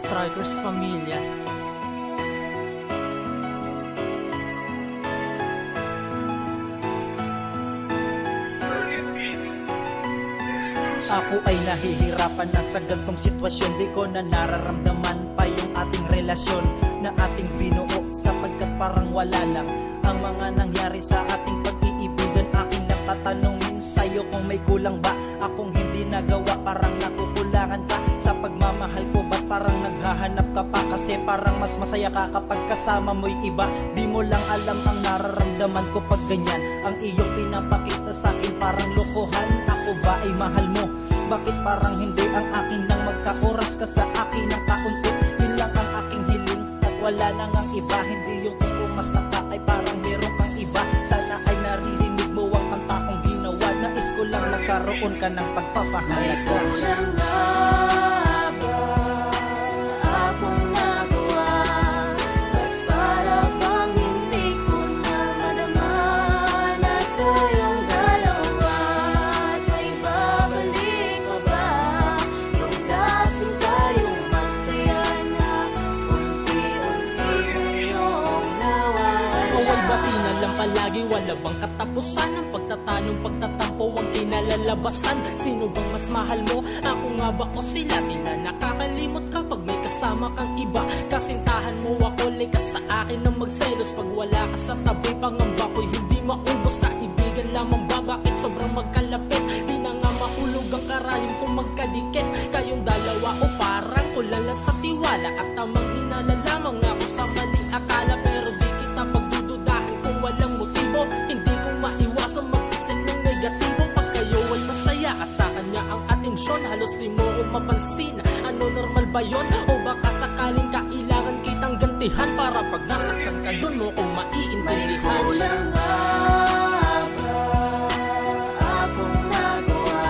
Strikers Pamilya. Ako ay nahihirapan na sa gantong sitwasyon. Di ko na nararamdaman pa yung ating relasyon na ating binuo, sapagkat parang wala lang ang mga nangyari sa ating pag-iibigan. Aking lang tatanungin sa'yo kung may kulang ba akong hindi nagawa. Parang nakukulangan ka sa pagmamahal ko. Ba't parang naghahanap ka pa? Kasi parang mas masaya ka kapag kasama mo'y iba. Di mo lang alam ang nararamdaman ko pag ganyan ang iyong pinapakita sa'kin. Parang lokohan, ako ba ay mahal mo? Bakit parang hindi ang akin lang magkaoras ka sa akin ng kaunti? Yun lang ang aking hiling at wala nang ang iba. Hindi yung kung mas naka ay parang meron kang iba. Sana ay naririnig mo ang kanta kong ginawa. Nais ko lang magkaroon ka ng pagpapahalaga. Kulang na ba akong nagawa? Ba't para bang hindi ko na madama na tayong dalawa? At may babalik pa ba yung dating tayong masaya na unti-unti ngayong nawawala? Away bati na lang palagi, wala bang katapusan? Ang pagtatanong, pagtatampo, ang kinalalabasan. Sino bang mas mahal mo? Ako nga ba o sila? Di na nakakalimot kapag may kasama kang iba. Kasintahan mo ako, lay ka sa akin na magselos. Pag wala ka sa tabi, pangamba ko'y hindi maubos. Kaibigan lamang ba? Bakit sobrang magkalapit? Di na nga mahulog ang karayom kung magkadikit. Kayong dalawa o parang kulala sa tiwala. At tamang hinala lamang ako sa maling akala. Pero di kita pagdududahan kung walang motibo. Hindi ko maiwasang mag-isip ng negatibo. Pag kayo ay masaya at sa kanya ang atensyon, halos di mo ko mapansin. Ano, normal ba yun? O baka sakaling kailangan kitang gantihan para pag nasaktan ka dun mo kung May maiintindihan. kulang na ba akong nagawa?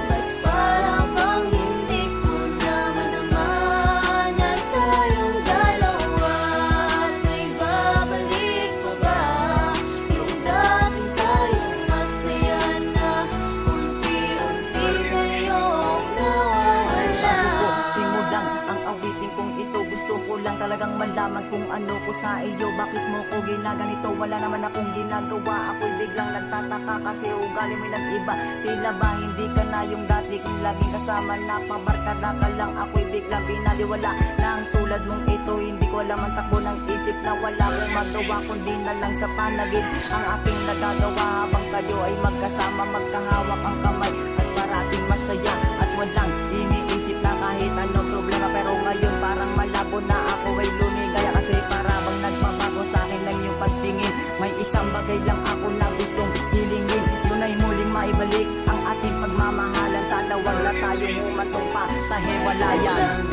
Ba't para bang hindi ko na madama na tayong dalawa? At may babalik pa ba yung dating tayong masaya na unti-unti ngayong nawawala? Simulang ang awitin kong ito. Gusto ko lang talagang malaman kung ano ko sa iyo. Bakit mo ko ginaganito? Wala naman akong ginagawa. Ako'y biglang nagtataka kasi ugali mo lang iba. Tila ba hindi ka na yung dati kong laging kasama na pabarkada ka lang? Ako'y biglang binaliwala na ang tulad mong ito. Hindi ko alam ang takbo ng isip na wala kong magawa kundi na lang sa panagid ang aking nagagawa. Habang kayo ay magkasama, magkahawak ang kamay at parating masaya at walang iniisip na kahit anong problema. Pero ngayon parang malabo na ako ay lumigaya kasi para bang nagbabago sa akin lang yung pagtingin. May isang bagay lang ako na gustong hilingin. Yun ay muling maibalik ang ating pagmamahalan. Sana wag na tayong humantong pa sa hiwalayan.